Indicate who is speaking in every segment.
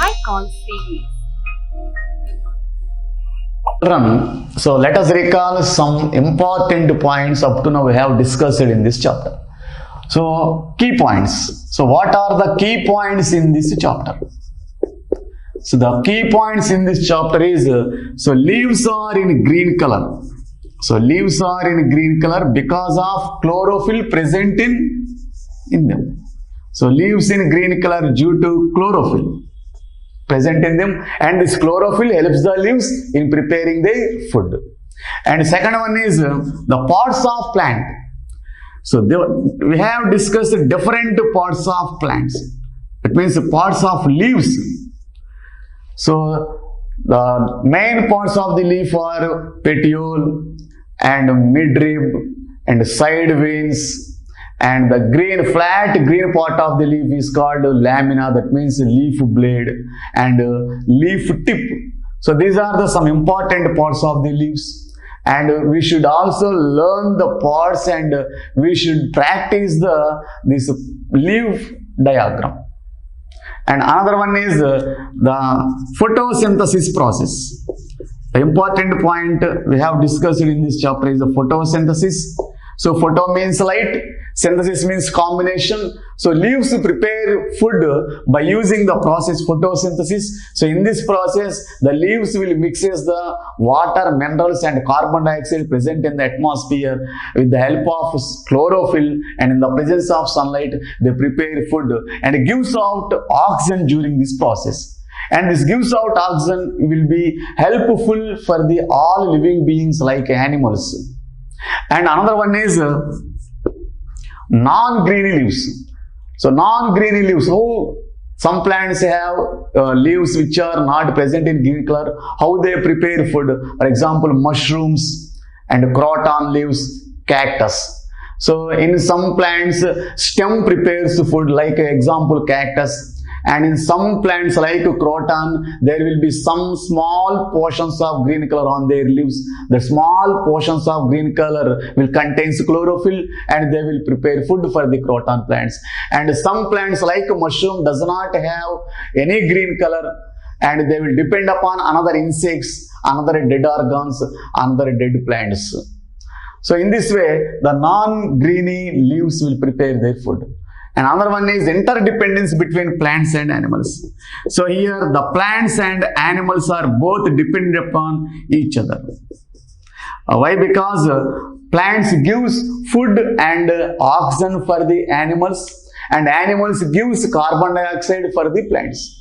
Speaker 1: high call series.
Speaker 2: Children, so let us recall some important points up to now we have discussed in this chapter. So key points. So what are the key points in this chapter? So the key points in this chapter is, so leaves are in green color. So leaves are in green color because of chlorophyll present in them. So leaves in green color due to chlorophyll present in them, and this chlorophyll helps the leaves in preparing their food. And second one is the parts of plant. So we have discussed different parts of plants. It means parts of leaves. So the main parts of the leaf are petiole and midrib and side veins, and the flat green part of the leaf is called lamina, that means leaf blade, and leaf tip. So these are some important parts of the leaves, and we should also learn the parts, and we should practice this leaf diagram. And another one is the photosynthesis process. The important point we have discussed in this chapter is the photosynthesis. So photo means light, synthesis means combination. So leaves prepare food by using the process photosynthesis. So in this process, the leaves will mixes the water, minerals and carbon dioxide present in the atmosphere with the help of chlorophyll, and in the presence of sunlight, they prepare food and gives out oxygen during this process. And this gives out oxygen will be helpful for the all living beings like animals. And another one is non-greeny leaves. So non-greeny leaves, some plants have leaves which are not present in green color, how they prepare food. For example, mushrooms and croton leaves, cactus. So in some plants, stem prepares food, like example cactus. And in some plants like croton, there will be some small portions of green color on their leaves. The small portions of green color will contain chlorophyll, and they will prepare food for the croton plants. And some plants like mushroom does not have any green color, and they will depend upon another insects, another dead organs, another dead plants. So in this way, the non-greeny leaves will prepare their food. And another one is interdependence between plants and animals. So here the plants and animals are both dependent upon each other. Why? Because plants gives food and oxygen for the animals, and animals gives carbon dioxide for the plants.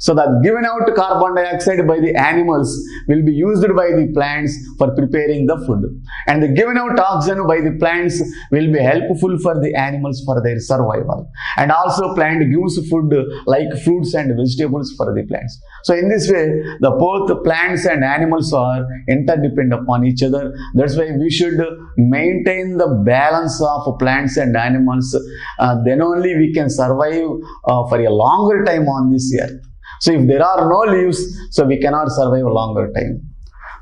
Speaker 2: So the given out carbon dioxide by the animals will be used by the plants for preparing the food. And the given out oxygen by the plants will be helpful for the animals for their survival. And also plant gives food like fruits and vegetables for the plants. So in this way, the both plants and animals are interdependent upon each other. That's why we should maintain the balance of plants and animals. Then only we can survive for a longer time on this earth. So if there are no leaves, so we cannot survive a longer time.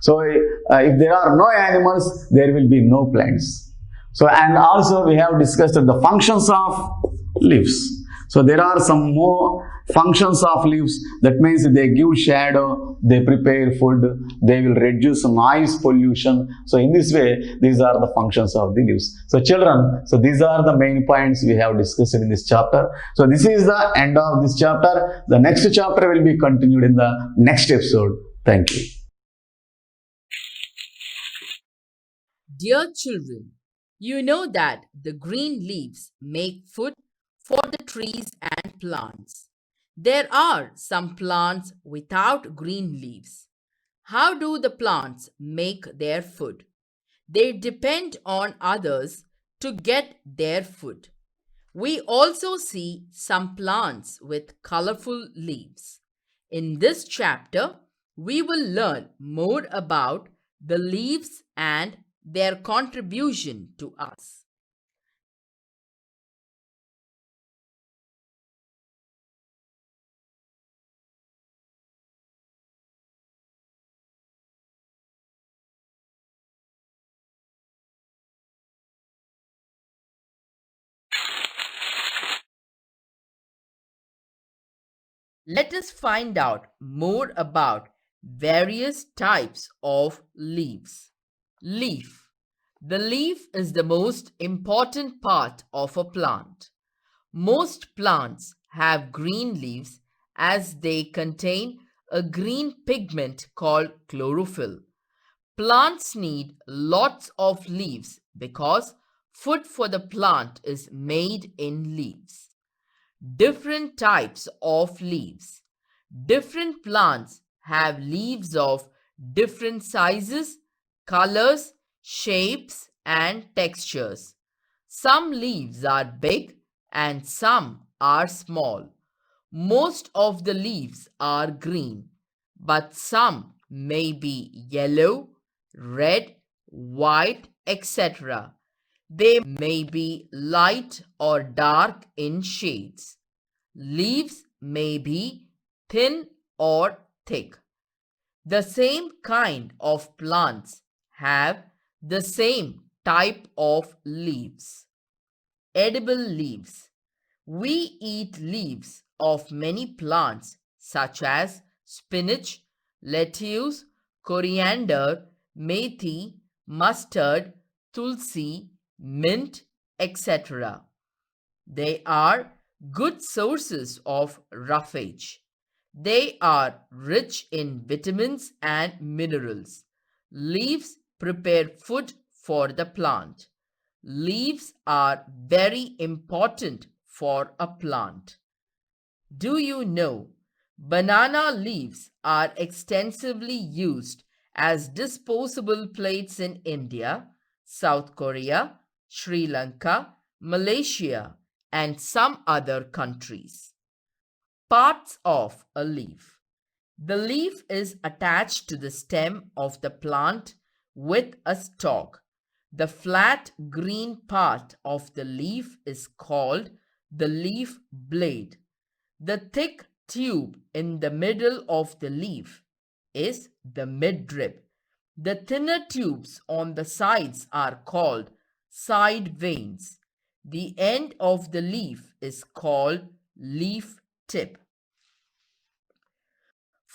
Speaker 2: So if there are no animals, there will be no plants. So, and also we have discussed the functions of leaves. So there are some more functions of leaves. That means they give shadow, they prepare food, they will reduce noise pollution. So in this way, these are the functions of the leaves. So children, so these are the main points we have discussed in this chapter. So this is the end of this chapter. The next chapter will be continued in the next episode. Thank you.
Speaker 3: Dear children, you know that the green leaves make food for the trees and plants. There are some plants without green leaves. How do the plants make their food? They depend on others to get their food. We also see some plants with colorful leaves. In this chapter, we will learn more about the leaves and their contribution to us. Let us find out more about various types of leaves. Leaf. The leaf is the most important part of a plant. Most plants have green leaves as they contain a green pigment called chlorophyll. Plants need lots of leaves because food for the plant is made in leaves. Different types of leaves. Different plants have leaves of different sizes, colors, shapes, and textures. Some leaves are big and some are small. Most of the leaves are green, but some may be yellow, red, white, etc. They may be light or dark in shades. Leaves may be thin or thick. The same kind of plants have the same type of leaves. Edible leaves. We eat leaves of many plants such as spinach, lettuce, coriander, methi, mustard, tulsi, mint, etc. They are good sources of roughage. They are rich in vitamins and minerals. Leaves prepare food for the plant. Leaves are very important for a plant. Do you know banana leaves are extensively used as disposable plates in India, South Korea, Sri Lanka, Malaysia, and some other countries? Parts of a leaf. The leaf is attached to the stem of the plant with a stalk. The flat green part of the leaf is called the leaf blade. The thick tube in the middle of the leaf is the midrib. The thinner tubes on the sides are called side veins. The end of the leaf is called leaf tip.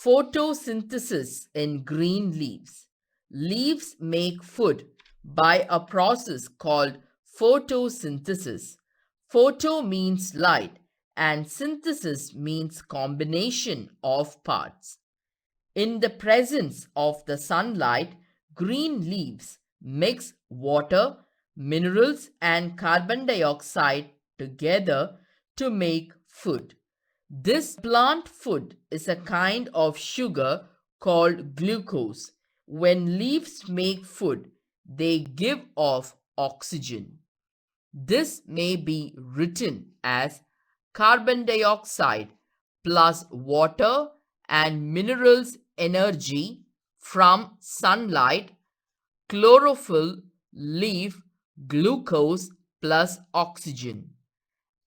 Speaker 3: Photosynthesis in green leaves. Leaves make food by a process called photosynthesis. Photo means light and synthesis means combination of parts. In the presence of the sunlight, green leaves mix water, minerals, and carbon dioxide together to make food. This plant food is a kind of sugar called glucose. When leaves make food, they give off oxygen. This may be written as carbon dioxide plus water and minerals energy from sunlight, chlorophyll, leaf, glucose plus oxygen.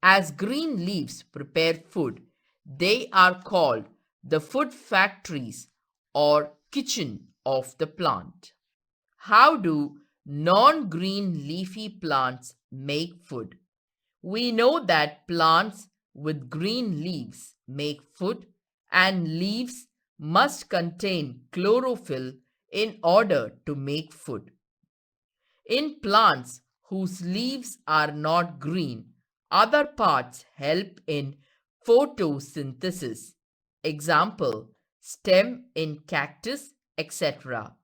Speaker 3: As green leaves prepare food, they are called the food factories or kitchen of the plant. How do non-green leafy plants make food? We know that plants with green leaves make food and leaves must contain chlorophyll in order to make food. In plants whose leaves are not green, other parts help in photosynthesis. Example, stem in cactus, etc.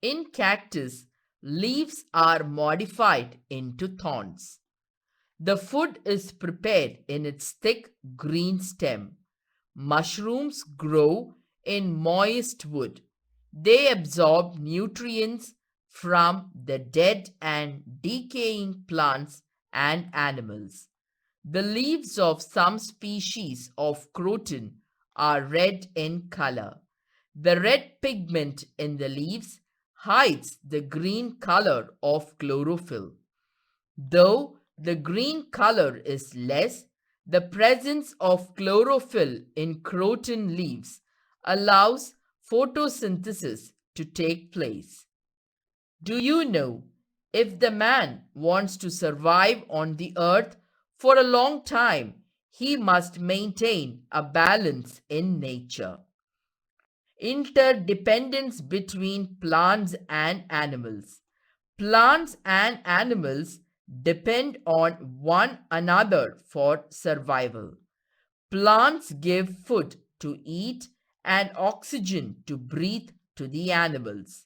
Speaker 3: In cactus, leaves are modified into thorns. The food is prepared in its thick green stem. Mushrooms grow in moist wood. They absorb nutrients from the dead and decaying plants and animals. The leaves of some species of croton are red in color. The red pigment in the leaves hides the green color of chlorophyll. Though the green color is less, the presence of chlorophyll in croton leaves allows photosynthesis to take place. Do you know if the man wants to survive on the earth for a long time, he must maintain a balance in nature. Interdependence between plants and animals. Plants and animals depend on one another for survival. Plants give food to eat and oxygen to breathe to the animals.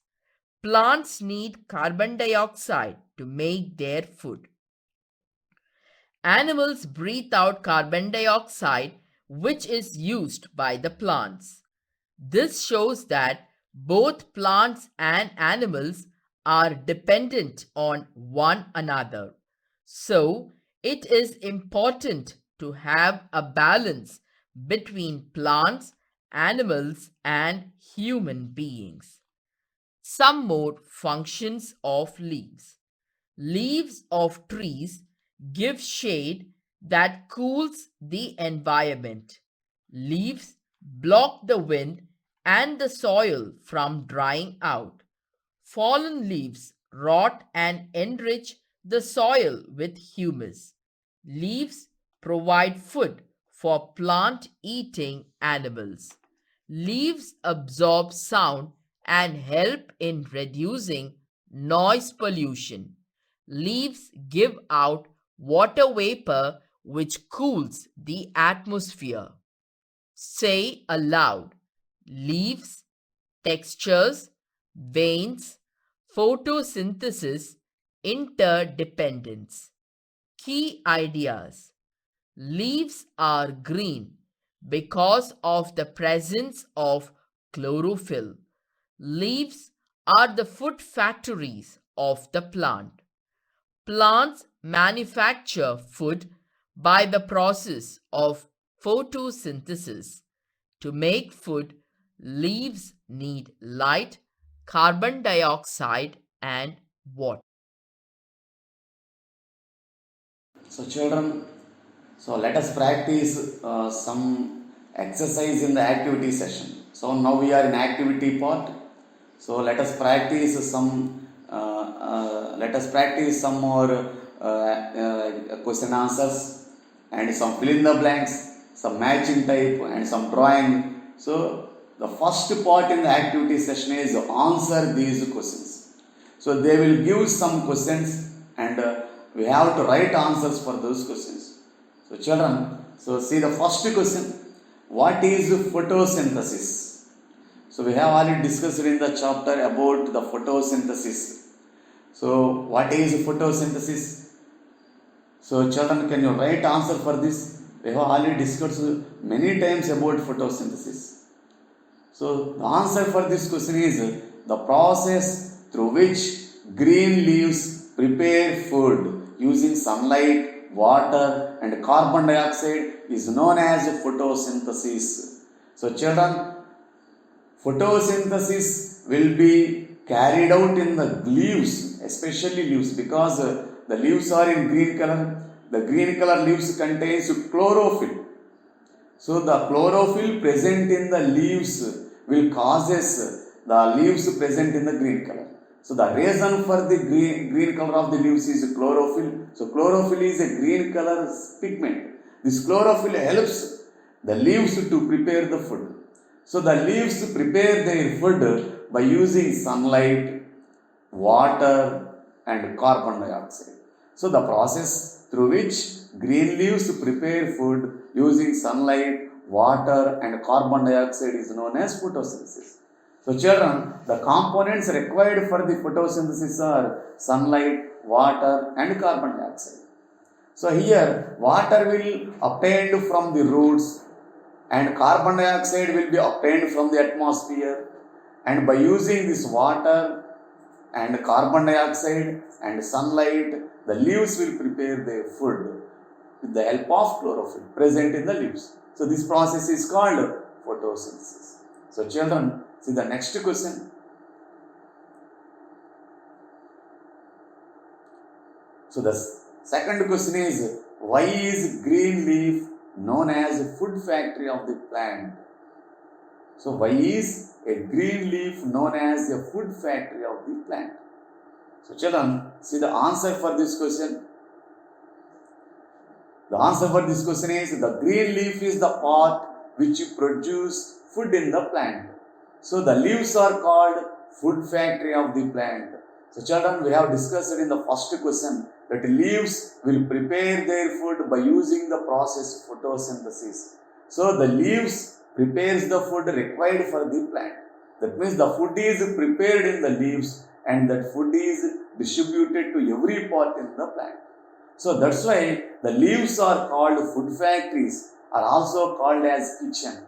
Speaker 3: Plants need carbon dioxide to make their food. Animals breathe out carbon dioxide, which is used by the plants. This shows that both plants and animals are dependent on one another. So, it is important to have a balance between plants, animals, and human beings. Some more functions of leaves. Leaves of trees give shade that cools the environment. Leaves block the wind and the soil from drying out. Fallen leaves rot and enrich the soil with humus. Leaves provide food for plant eating animals. Leaves absorb sound and help in reducing noise pollution. Leaves give out water vapor which cools the atmosphere. Say aloud: leaves, textures, veins, photosynthesis, interdependence. Key ideas: leaves are green because of the presence of chlorophyll. Leaves are the food factories of the plant. Plants manufacture food by the process of photosynthesis. To make food, leaves need light, carbon dioxide, and water.
Speaker 2: So children, so let us practice some exercise in the activity session. So now we are in activity part. So let us practice some more question answers and some fill in the blanks, some matching type and some drawing. So the first part in the activity session is answer these questions. So they will give some questions and we have to write answers for those questions. So children, so see the first question. What is photosynthesis? So we have already discussed in the chapter about the photosynthesis. So what is photosynthesis? So children, can you write answer for this? We have already discussed many times about photosynthesis. So the answer for this question is the process through which green leaves prepare food using sunlight, water and carbon dioxide is known as photosynthesis. So children, photosynthesis will be carried out in the leaves, especially leaves, because the leaves are in green color. The green color leaves contains chlorophyll. So the chlorophyll present in the leaves will causes the leaves present in the green color. So the reason for the green color of the leaves is chlorophyll. So chlorophyll is a green color pigment. This chlorophyll helps the leaves to prepare the food. So the leaves prepare their food by using sunlight, water and carbon dioxide. So the process through which green leaves prepare food using sunlight, water and carbon dioxide is known as photosynthesis. So children, the components required for the photosynthesis are sunlight, water and carbon dioxide. So here water will obtained from the roots and carbon dioxide will be obtained from the atmosphere, and by using this water and carbon dioxide and sunlight, the leaves will prepare their food with the help of chlorophyll present in the leaves. So this process is called photosynthesis. So children, see the next question. So the second question is, why is green leaf known as a food factory of the plant? So why is a green leaf known as a food factory of the plant? So children, see the answer for this question. The answer for this question is the green leaf is the part which produce food in the plant. So the leaves are called food factory of the plant. So children, we have discussed in the first question that leaves will prepare their food by using the process photosynthesis. So the leaves prepares the food required for the plant. That means the food is prepared in the leaves and that food is distributed to every part in the plant. So that's why the leaves are called food factories, are also called as kitchen.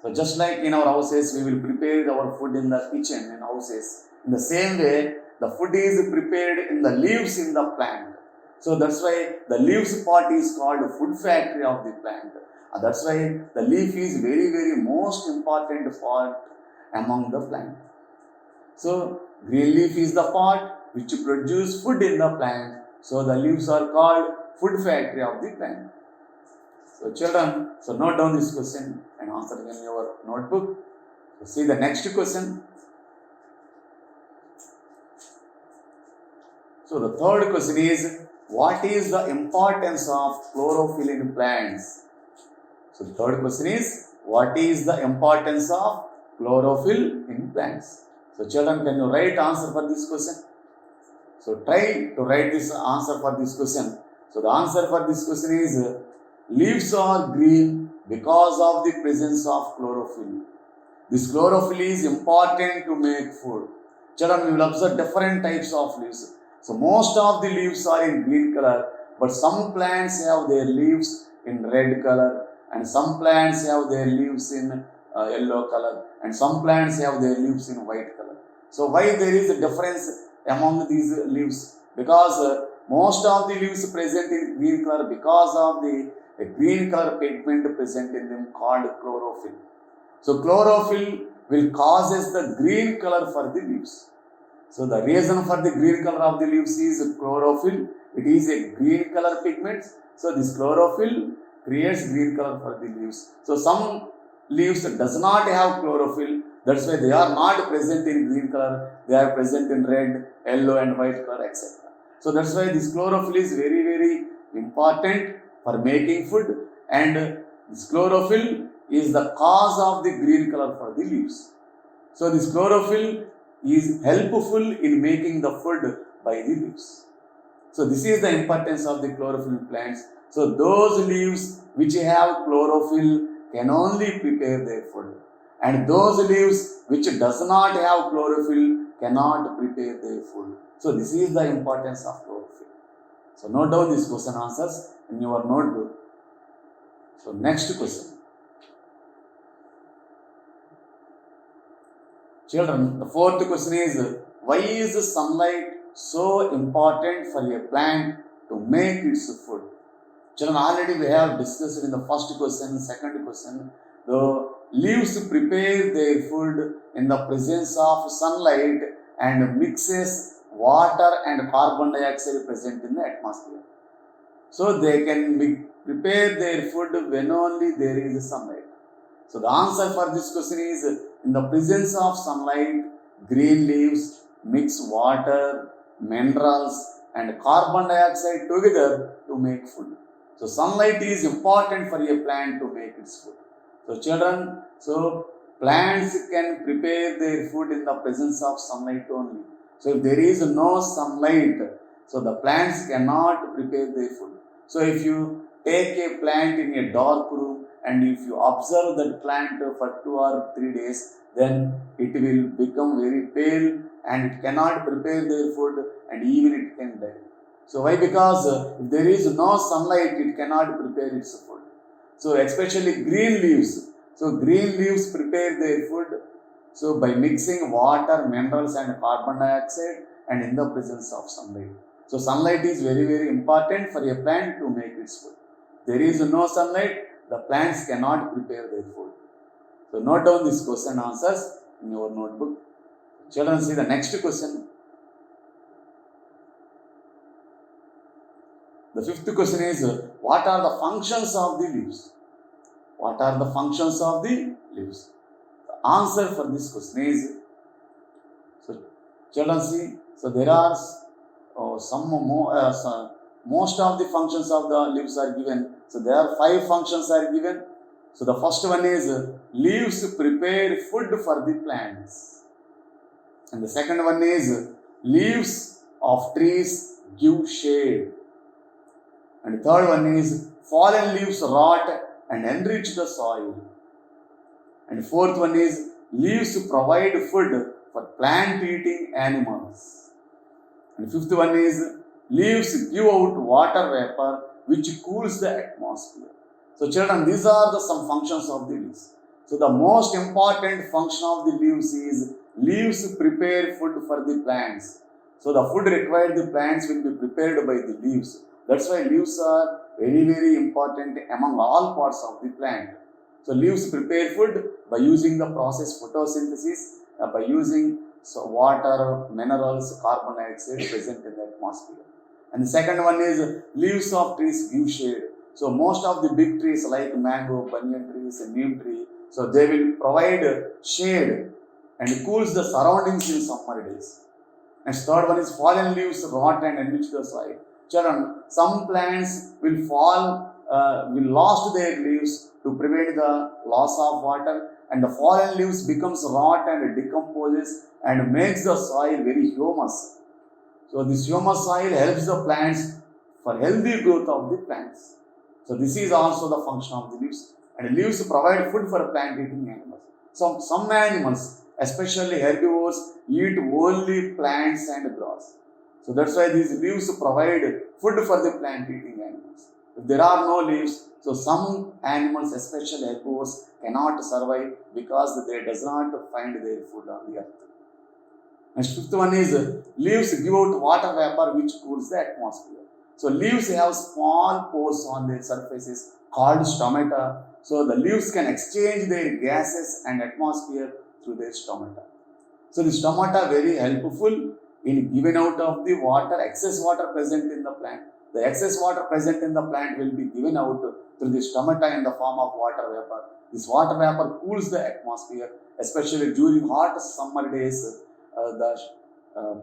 Speaker 2: So just like in our houses, we will prepare our food in the kitchen in houses. In the same way, the food is prepared in the leaves in the plant. So that's why the leaves part is called food factory of the plant. That's why the leaf is very, very most important part among the plant. So green leaf is the part which produce food in the plant. So the leaves are called food factory of the plant. So children, so note down this question and answer in your notebook. So see the next question. So the third question is, what is the importance of chlorophyll in plants? So the third question is, what is the importance of chlorophyll in plants? So children, can you write answer for this question? So try to write this answer for this question. So the answer for this question is, leaves are green because of the presence of chlorophyll. This chlorophyll is important to make food. Children, we will observe different types of leaves. So most of the leaves are in green color, but some plants have their leaves in red color, and some plants have their leaves in yellow color, and some plants have their leaves in white color. So why there is a difference among these leaves? Because most of the leaves present in green color because of the green color pigment present in them called chlorophyll. So chlorophyll will causes the green color for the leaves. So the reason for the green color of the leaves is chlorophyll. It is a green color pigment. So this chlorophyll creates green color for the leaves. So some leaves does not have chlorophyll. That's why they are not present in green color. They are present in red, yellow and white color, etc. So that's why this chlorophyll is very, very important for making food, and this chlorophyll is the cause of the green color for the leaves. So this chlorophyll is helpful in making the food by the leaves. So this is the importance of the chlorophyll plants. So those leaves which have chlorophyll can only prepare their food, and those leaves which does not have chlorophyll cannot prepare their food. So this is the importance of chlorophyll. So note down these question answers in your notebook. So next question. Children, the fourth question is, why is sunlight so important for a plant to make its food? Children, already we have discussed in the first question, second question, the leaves prepare their food in the presence of sunlight and mixes water and carbon dioxide present in the atmosphere. So they can prepare their food when only there is sunlight. So the answer for this question is, in the presence of sunlight, green leaves mix water, minerals and carbon dioxide together to make food. So sunlight is important for a plant to make its food. So children, so plants can prepare their food in the presence of sunlight only. So if there is no sunlight, so the plants cannot prepare their food. So if you take a plant in a dark room and if you observe that plant for 2 or 3 days, then it will become very pale and it cannot prepare their food and even it can die. So why? Because if there is no sunlight, it cannot prepare its food. So especially green leaves. So green leaves prepare their food. So by mixing water, minerals and carbon dioxide and in the presence of sunlight. So sunlight is very, very important for a plant to make its food. There is no sunlight, the plants cannot prepare their food. So note down this question answers in your notebook. Children, see the next question. The fifth question is, what are the functions of the leaves? What are the functions of the leaves? The answer for this question is, so children see, so there are some most of the functions of the leaves are given. So there are 5 functions are given. So the first one is leaves prepare food for the plants. And the second one is leaves of trees give shade. And the third one is fallen leaves rot and enrich the soil. And the fourth one is leaves provide food for plant eating animals. And the fifth one is leaves give out water vapor which cools the atmosphere. So children, these are the some functions of the leaves. So the most important function of the leaves is leaves prepare food for the plants. So the food required the plants will be prepared by the leaves. That's why leaves are very, very important among all parts of the plant. So leaves prepare food by using the process photosynthesis, by using water, minerals, carbon dioxide present in the atmosphere. And the second one is leaves of trees give shade. So most of the big trees like mango, banyan trees, and neem tree, so they will provide shade and cools the surroundings in summer days. And third one is fallen leaves rot and enrich the soil. Children, some plants will will lose their leaves to prevent the loss of water, and the fallen leaves becomes rot and decomposes and makes the soil very humus. So this humus soil helps the plants for healthy growth of the plants. So this is also the function of the leaves. And leaves provide food for plant eating animals. So some animals, especially herbivores, eat only plants and grass. So that's why these leaves provide food for the plant eating animals. If there are no leaves, so some animals, especially herbivores, cannot survive because they does not find their food on the earth. And fifth one is leaves give out water vapor which cools the atmosphere. So leaves have small pores on their surfaces called stomata. So the leaves can exchange their gases and atmosphere through their stomata. So the stomata very helpful in giving out of the water, excess water present in the plant. The excess water present in the plant will be given out through the stomata in the form of water vapor. This water vapor cools the atmosphere, especially during hot summer days.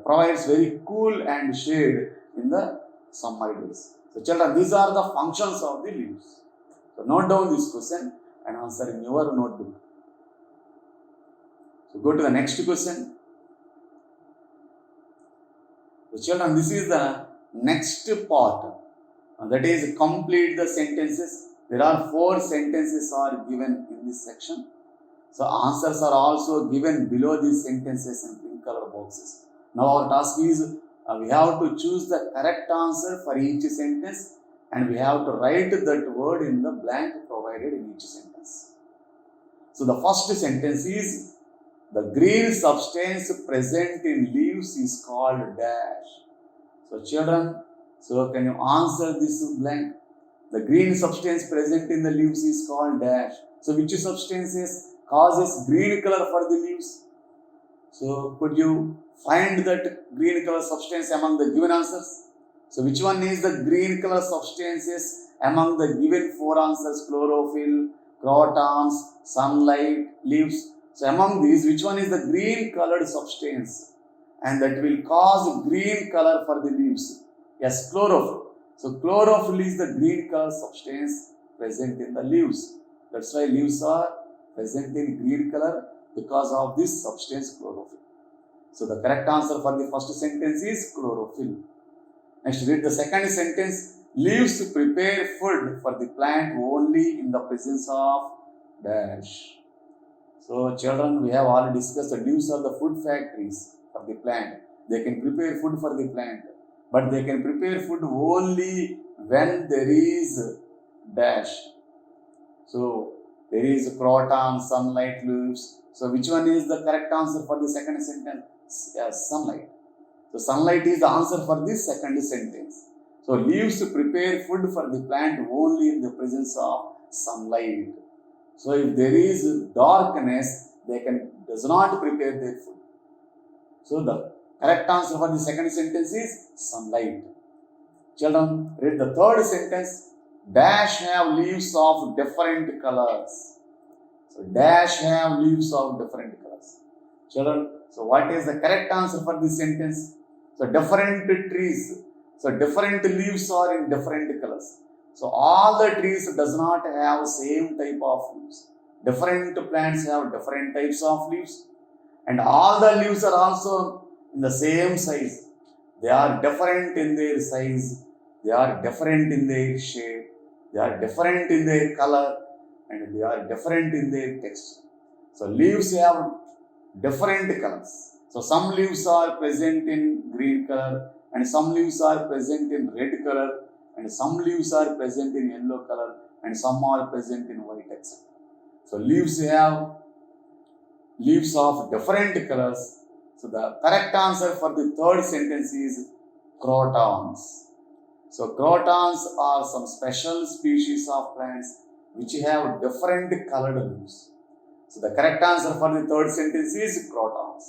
Speaker 2: Provides very cool and shade in the summer days. So children, these are the functions of the leaves. So note down this question and answer in your notebook. So go to the next question. So children, this is the next part. That is complete the sentences. There are 4 sentences are given in this section. So answers are also given below these sentences in pink color boxes. Now our task is we have to choose the correct answer for each sentence and we have to write that word in the blank provided in each sentence. So the first sentence is the green substance present in leaves is called dash. So children, so can you answer this blank? The green substance present in the leaves is called dash. So which substances causes green color for the leaves? So could you find that green color substance among the given answers? So which one is the green color substances among the given 4 answers? Chlorophyll, crotons, sunlight, leaves. So among these, which one is the green colored substance? And that will cause green color for the leaves. Yes, chlorophyll. So chlorophyll is the green color substance present in the leaves. That's why leaves are present in green color because of this substance chlorophyll. So the correct answer for the first sentence is chlorophyll. Next, read the second sentence. Leaves prepare food for the plant only in the presence of dash. So children, we have already discussed the leaves are the food factories for the plant. They can prepare food for the plant, but they can prepare food only when there is dash. So there is croton, sunlight, leaves. So which one is the correct answer for the second sentence? Yes, sunlight. So sunlight is the answer for this second sentence. So leaves prepare food for the plant only in the presence of sunlight. So if there is darkness, they does not prepare their food. So the correct answer for the second sentence is sunlight. Children, read the third sentence. Dash have leaves of different colors. So dash have leaves of different colors. Children, so what is the correct answer for this sentence? So different trees So different leaves are in different colors. So all the trees does not have same type of leaves. Different plants have different types of leaves, and all the leaves are also in the same size. They are different in their size, they are different in their shape, they are different in their color, and they are different in their texture. So leaves have different colors. So some leaves are present in green color, and some leaves are present in red color, and some leaves are present in yellow color, and some are present in white, etc. So leaves have leaves of different colors. So the correct answer for the third sentence is crotons. So crotons are some special species of plants which have different colored leaves. So the correct answer for the third sentence is crotons.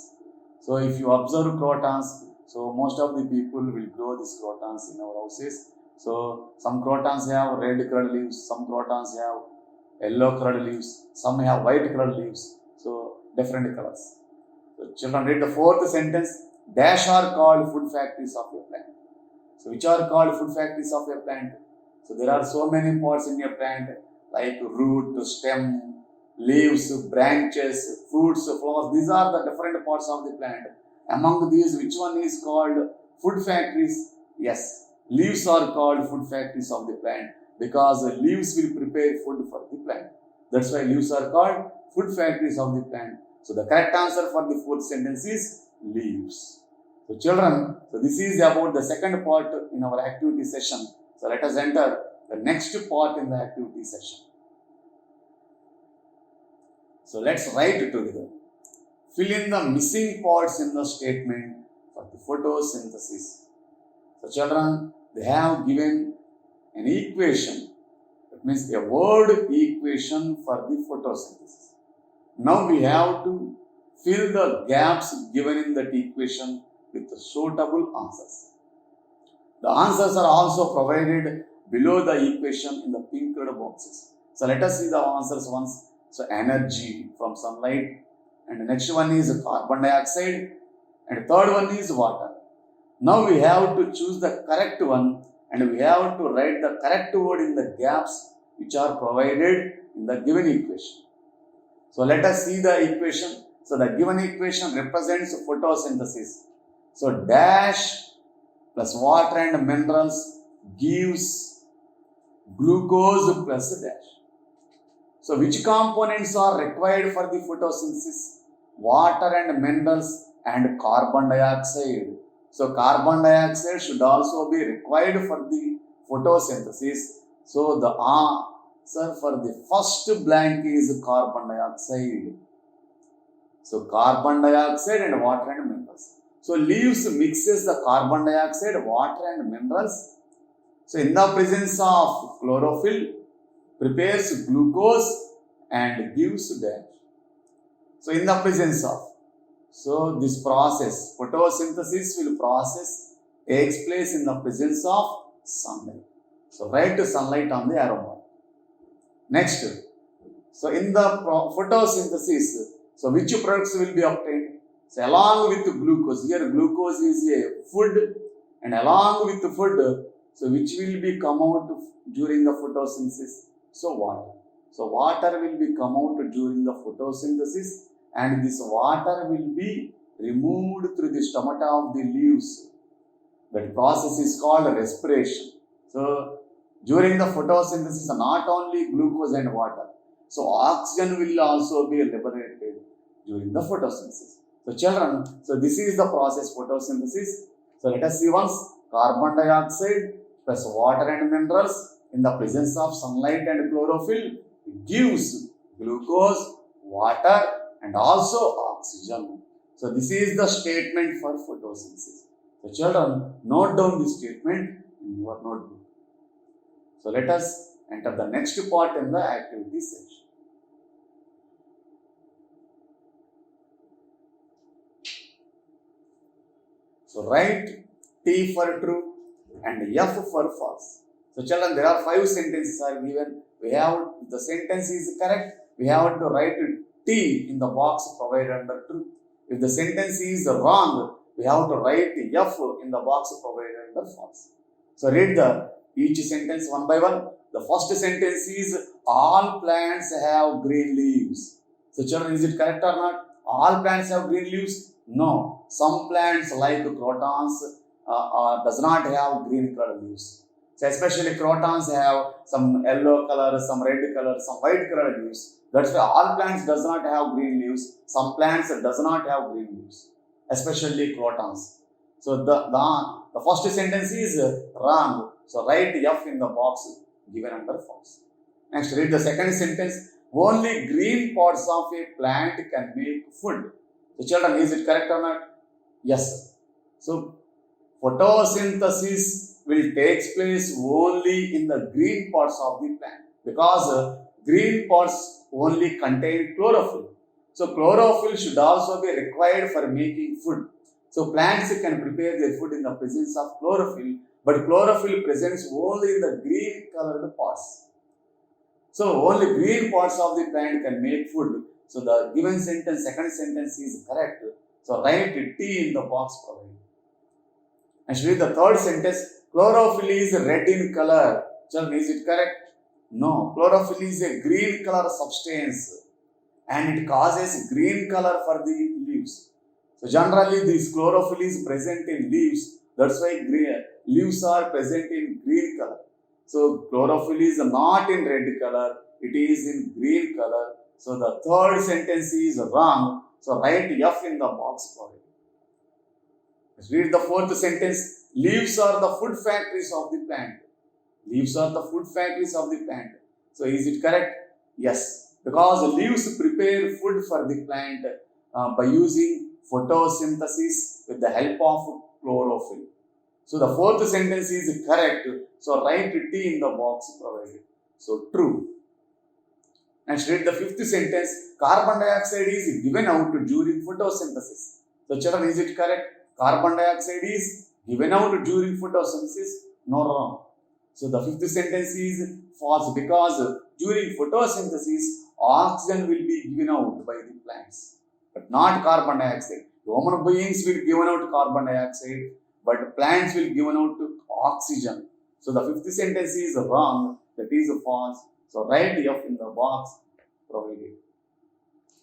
Speaker 2: So if you observe crotons, so most of the people will grow these crotons in our houses. So some crotons have red colored leaves, some crotons have yellow colored leaves, some have white colored leaves. So different colors. So children, read the fourth sentence. Dash are called food factories of a plant. So which are called food factories of a plant? So there are so many parts in a plant like root, stem, leaves, branches, fruits, flowers. These are the different parts of the plant. Among these, which one is called food factories? Yes, leaves are called food factories of the plant because the leaves will prepare food for the plant. That's why leaves are called food factories of the plant. So the correct answer for the fourth sentence is leaves. So children, so this is about the second part in our activity session. So let us enter the next part in the activity session. So let's write it together. Fill in the missing parts in the statement for the photosynthesis. So children, they have given an equation. That means a word equation for the photosynthesis. Now we have to fill the gaps given in that equation with suitable answers. The answers are also provided below the equation in the pink colored boxes. So let us see the answers once. So energy from sunlight, and the next one is carbon dioxide, and third one is water. Now we have to choose the correct one, and we have to write the correct word in the gaps which are provided in the given equation. So let us see the equation. So the given equation represents photosynthesis. So dash plus water and minerals gives glucose plus dash. So which components are required for the photosynthesis? Water and minerals and carbon dioxide. So carbon dioxide should also be required for the photosynthesis. So the answer for the first blank is carbon dioxide. So carbon dioxide and water and minerals. So leaves mixes the carbon dioxide, water and minerals. So in the presence of chlorophyll, prepares glucose and gives dash. So in the presence of, so this process, photosynthesis takes place in the presence of sunlight. So write sunlight on the arrow mark. Next, so in the photosynthesis, so which products will be obtained? So along with glucose, here glucose is a food, and along with the food, so which will be come out during the photosynthesis? So water. So water will be come out during the photosynthesis, and this water will be removed through the stomata of the leaves. That process is called respiration. So during the photosynthesis, not only glucose and water, so oxygen will also be liberated during the photosynthesis. So children, so this is the process photosynthesis. So let us see once. Carbon dioxide plus water and minerals in the presence of sunlight and chlorophyll gives glucose, water and also oxygen. So this is the statement for photosynthesis. So children, note down this statement in your notebook. So let us enter the next part in the activity section. So write T for true and F for false. So children, there are 5 sentences are given. We have, if the sentence is correct, we have to write T in the box provided under true. If the sentence is wrong, we have to write F in the box provided under false. So read each sentence one by one. The first sentence is all plants have green leaves. So children, is it correct or not? All plants have green leaves? No. Some plants like crotons does not have green color leaves. So especially crotons have some yellow color, some red color, some white color leaves. That's why all plants does not have green leaves. Some plants does not have green leaves, especially crotons. So the first sentence is wrong. So write F in the box given under false. Next, read the second sentence. Only green parts of a plant can make food. So children, is it correct or not? Yes. So photosynthesis will take place only in the green parts of the plant because green parts only contain chlorophyll. So chlorophyll should also be required for making food. So plants can prepare their food in the presence of chlorophyll, but chlorophyll presents only in the green colored parts. So only green parts of the plant can make food. So the given sentence, second sentence is correct. So write T in the box provided. And read the third sentence. Chlorophyll is red in color. Children, is it correct? No. Chlorophyll is a green color substance and it causes green color for the leaves. So generally this chlorophyll is present in leaves. That's why leaves are present in green color. So chlorophyll is not in red color. It is in green color. So the third sentence is wrong. So write F in the box for it. Let's read the fourth sentence. Leaves are the food factories of the plant. Leaves are the food factories of the plant. So is it correct? Yes. Because leaves prepare food for the plant by using photosynthesis with the help of chlorophyll. So the fourth sentence is correct. So write T in the box provided. So true. Next, read the fifth sentence. Carbon dioxide is given out during photosynthesis. So children, is it correct? Carbon dioxide is given out during photosynthesis? No, wrong. So the fifth sentence is false because during photosynthesis, oxygen will be given out by the plants, but not carbon dioxide. Human beings will given out carbon dioxide, but plants will given out oxygen. So the fifth sentence is wrong. That is false. So write F in the box provided.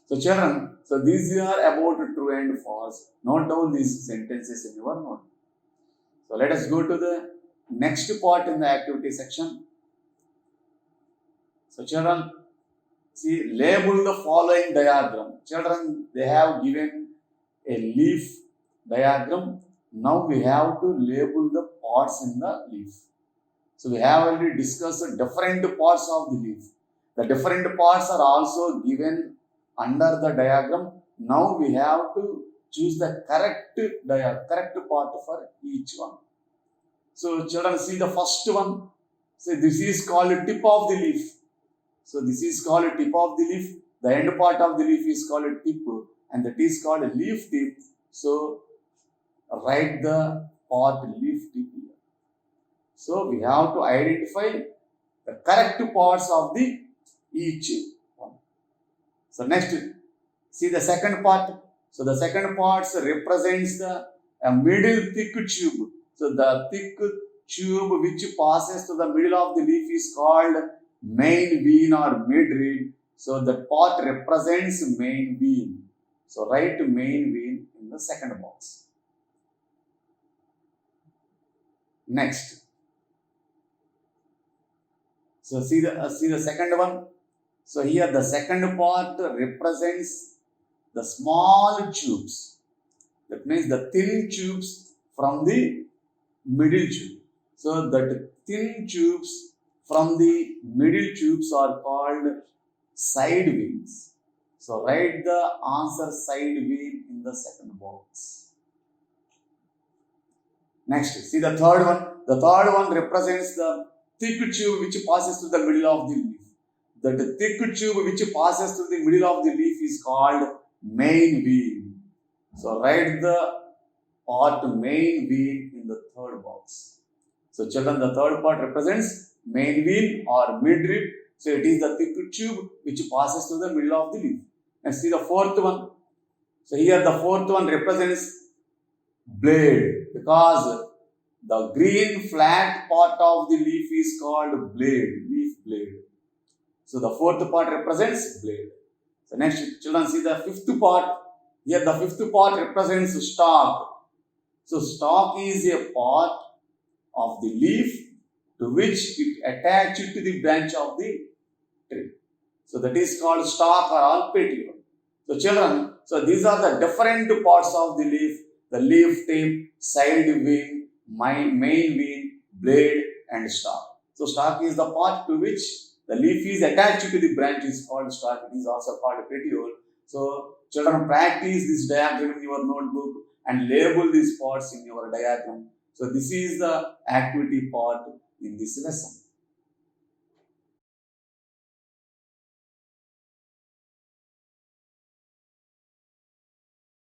Speaker 2: So children, so these are about true and false. Note down these sentences in your note. So let us go to the next part in the activity section. So children, see, label the following diagram. Children, they have given a leaf diagram. Now we have to label the parts in the leaf. So we have already discussed the different parts of the leaf. The different parts are also given under the diagram. Now we have to choose the correct part for each one. So children, see the first one. So this is called tip of the leaf. So this is called tip of the leaf. The end part of the leaf is called tip and that is called a leaf tip. So write the part leaf tip here. So we have to identify the correct parts of the each one. So next, see the second part. So the second part represents the middle thick tube. So the thick tube which passes to the middle of the leaf is called main vein or mid-rib. So the part represents main vein. So write main vein in the second box. Next. So see the second one. So here the second part represents the small tubes. That means the thin tubes from the middle tube. So that thin tubes from the middle tubes are called side veins. So write the answer side vein in the second box. Next, see the third one. The third one represents the thick tube which passes through the middle of the leaf. The thick tube which passes through the middle of the leaf is called main vein. So write the part main vein in the third box. So children, the third part represents main vein or midrib. So it is the thick tube which passes through the middle of the leaf. And see the fourth one. So here the fourth one represents blade because The green flat part of the leaf is called blade, leaf blade. So the fourth part represents blade. So next, children, see the fifth part. Here the fifth part represents stalk. So stalk is a part of the leaf to which it attached to the branch of the tree. So that is called stalk or all petiole. So children, so these are the different parts of the leaf: the leaf tip, side wing, main wing, blade, and stalk. So stalk is the part to which the leaf is attached to the branch is called stalk. It is also called petiole. So children, practice this diagram in your notebook and label these parts in your diagram. So this is the activity part in this lesson.